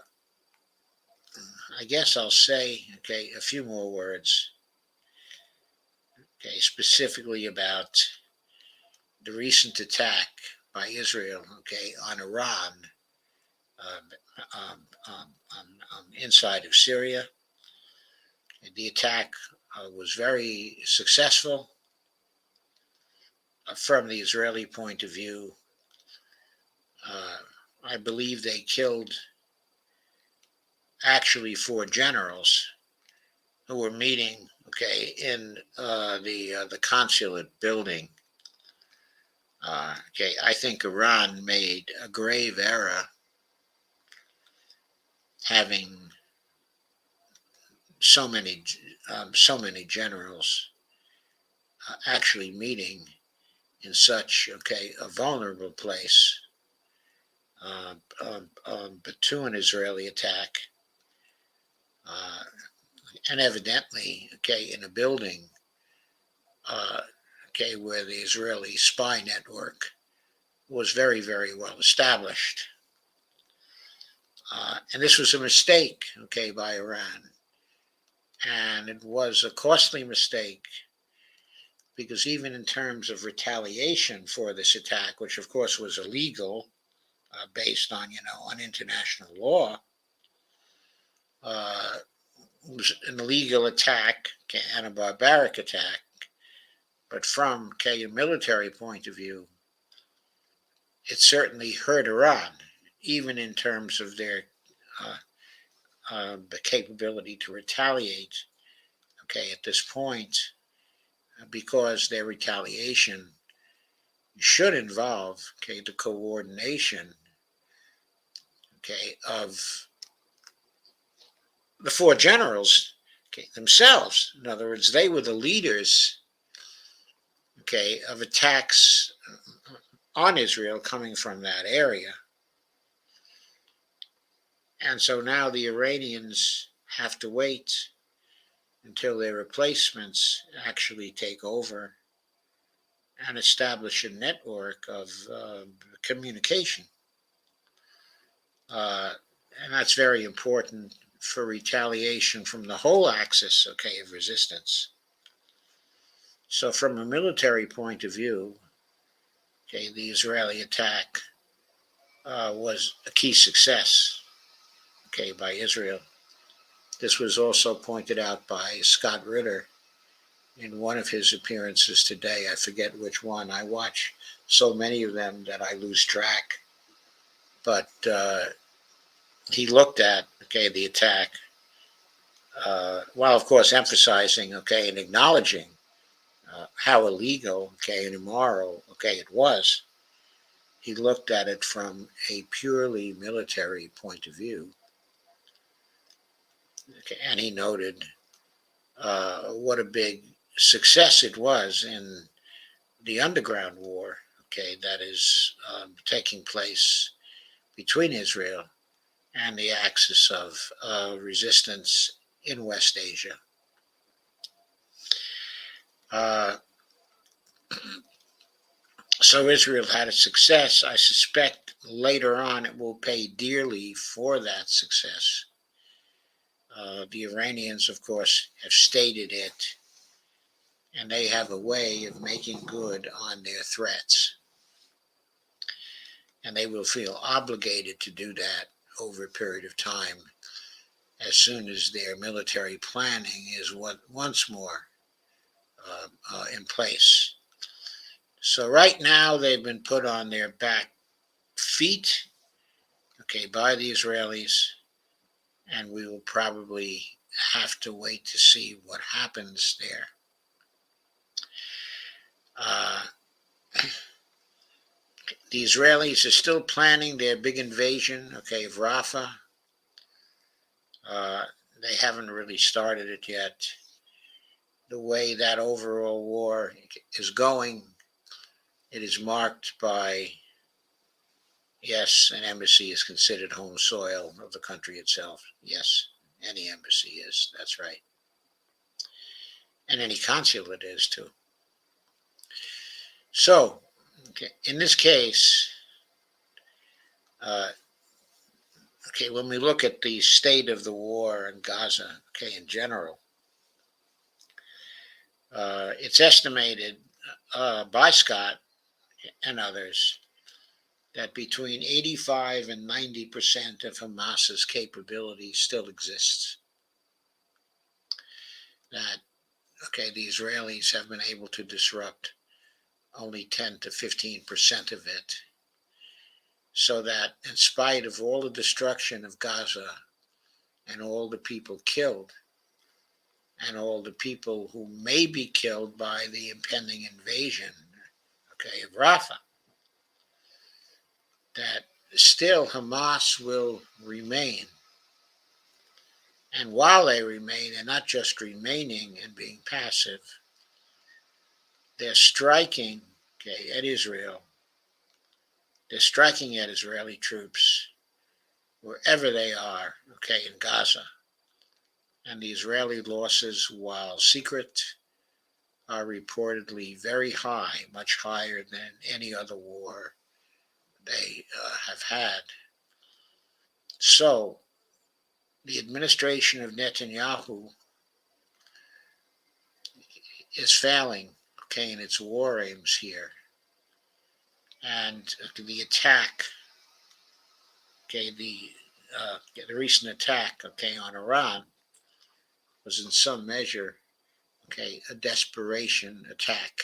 guess I'll say, okay, a few more words, okay, specifically about the recent attack by Israel, okay, on Iran, inside of Syria. The attack was very successful from the Israeli point of view. I believe they killed actually 4 generals who were meeting, okay, in the consulate building. Okay, I think Iran made a grave error having so many generals actually meeting in such, okay, a vulnerable place, but to an Israeli attack, and evidently, okay, in a building, okay, where the Israeli spy network was very, very well established. And this was a mistake, okay, by Iran. And it was a costly mistake because even in terms of retaliation for this attack, which of course was illegal, based on, on international law, it was an illegal attack, okay, and a barbaric attack. But from, okay, a military point of view, it certainly hurt Iran, even in terms of their the capability to retaliate, okay, at this point, because their retaliation should involve, okay, the coordination, okay, of the 4 generals, okay, themselves. In other words, they were the leaders, okay, of attacks on Israel coming from that area. And so now the Iranians have to wait until their replacements actually take over and establish a network of communication. And that's very important for retaliation from the whole axis, okay, of resistance. So from a military point of view, okay, the Israeli attack was a key success, okay, by Israel. This was also pointed out by Scott Ritter in one of his appearances today. I forget which one. I watch so many of them that I lose track. But he looked at, okay, the attack, while of course emphasizing, okay, and acknowledging how illegal, okay, and immoral, okay, it was. He looked at it from a purely military point of view, okay, and he noted what a big success it was in the underground war, okay, that is taking place between Israel and the axis of resistance in West Asia. Uh, so Israel had a success. I suspect later on it will pay dearly for that success. The Iranians, of course, have stated it, and they have a way of making good on their threats. And they will feel obligated to do that over a period of time as soon as their military planning is once more in place. So right now they've been put on their back feet, okay, by the Israelis, and we will probably have to wait to see what happens there. The Israelis are still planning their big invasion, okay, of Rafah. They haven't really started it yet. The way that overall war is going, it is marked by, yes, an embassy is considered home soil of the country itself. Yes, any embassy is. That's right. And any consulate is too. So, okay, in this case, okay, when we look at the state of the war in Gaza, okay, in general, it's estimated by Scott and others that between 85 and 90% of Hamas's capability still exists. That, okay, the Israelis have been able to disrupt only 10 to 15% of it. So that in spite of all the destruction of Gaza and all the people killed, and all the people who may be killed by the impending invasion, okay, of Rafah, that still Hamas will remain. And while they remain, and not just remaining and being passive, they're striking, okay, at Israel. They're striking at Israeli troops wherever they are, okay, in Gaza. And the Israeli losses, while secret, are reportedly very high, much higher than any other war they have had. So, the administration of Netanyahu is failing, okay, in its war aims here. And the attack, okay, the recent attack, okay, on Iran was in some measure, okay, a desperation attack,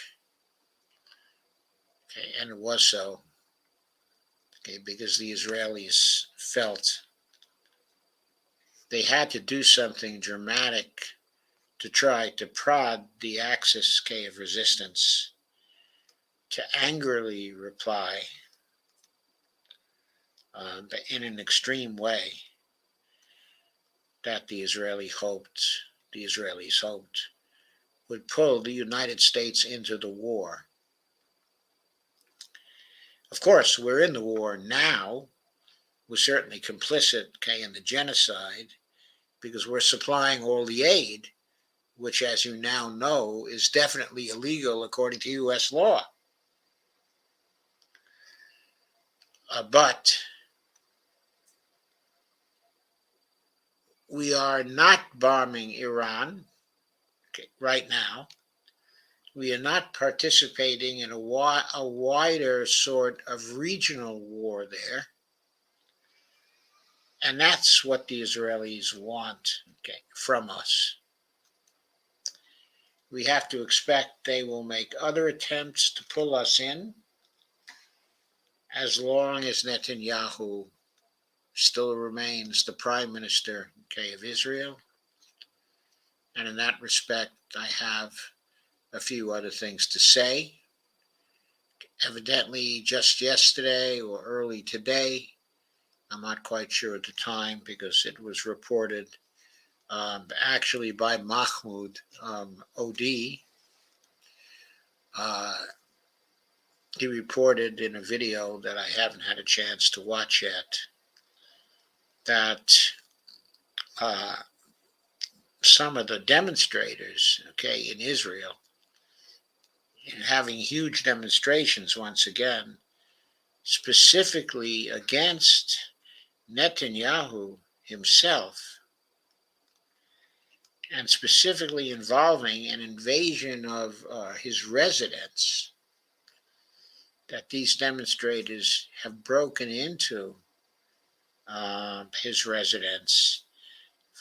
okay, and it was so, okay, because the Israelis felt they had to do something dramatic to try to prod the axis, okay, of resistance to angrily reply but in an extreme way that the Israelis hoped would pull the United States into the war. Of course, we're in the war now. We're certainly complicit, okay, in the genocide because we're supplying all the aid, which, as you now know, is definitely illegal according to U.S. law. But We are not bombing Iran, okay, right now. We are not participating in a wider sort of regional war there. And that's what the Israelis want, okay, from us. We have to expect they will make other attempts to pull us in as long as Netanyahu still remains the prime minister, okay, of Israel. And in that respect, I have a few other things to say. Evidently, just yesterday or early today, I'm not quite sure at the time because it was reported actually by Mahmoud OD. Uh, he reported in a video that I haven't had a chance to watch yet that uh, some of the demonstrators, okay, in Israel, having huge demonstrations once again, specifically against Netanyahu himself, and specifically involving an invasion of his residence, that these demonstrators have broken into his residence,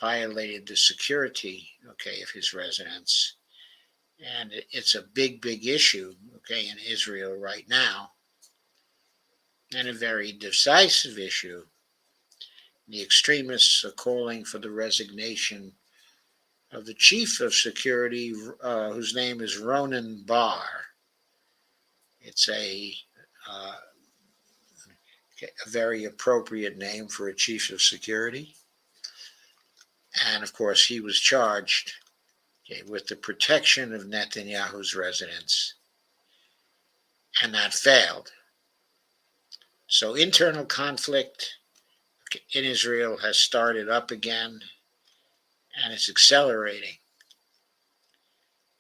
violated the security, okay, of his residence. And it's a big, big issue, okay, in Israel right now, and a very decisive issue. The extremists are calling for the resignation of the chief of security, whose name is Ronan Bar. It's a very appropriate name for a chief of security. And of course, he was charged, okay, with the protection of Netanyahu's residence, and that failed. So internal conflict in Israel has started up again, and it's accelerating.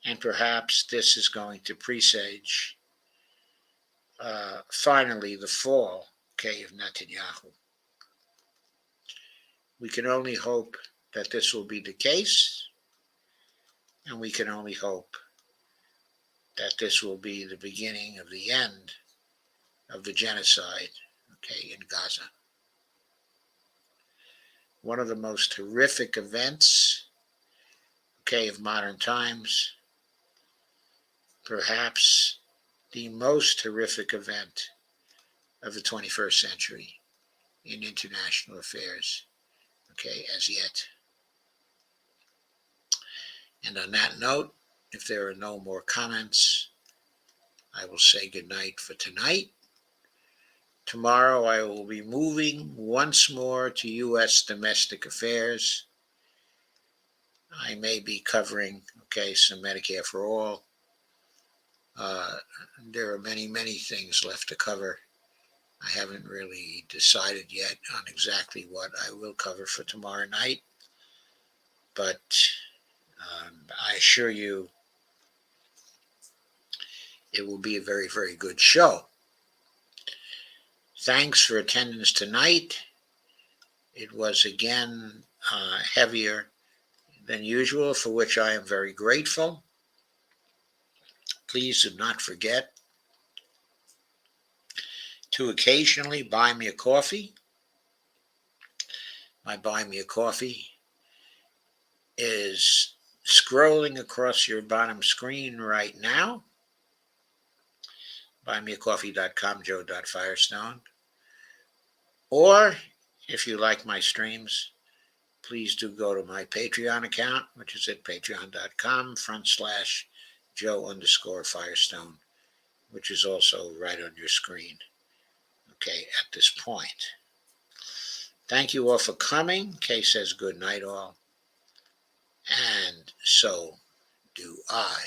And perhaps this is going to presage finally the fall, okay, of Netanyahu. We can only hope that this will be the case, and we can only hope that this will be the beginning of the end of the genocide, okay, in Gaza. One of the most horrific events, okay, of modern times, perhaps the most horrific event of the 21st century in international affairs, okay, as yet. And on that note, if there are no more comments, I will say goodnight for tonight. Tomorrow I will be moving once more to U.S. domestic affairs. I may be covering, okay, some Medicare for all. There are many, many things left to cover. I haven't really decided yet on exactly what I will cover for tomorrow night, but I assure you it will be a very, very good show. Thanks for attendance tonight. It was again heavier than usual, for which I am very grateful. Please do not forget to occasionally buy me a coffee. My buy me a coffee is scrolling across your bottom screen right now. Buymeacoffee.com, joe.firestone. Or if you like my streams, please do go to my Patreon account, which is at patreon.com/Joe_Firestone, which is also right on your screen, okay, at this point. Thank you all for coming. Kay says good night all. And so do I.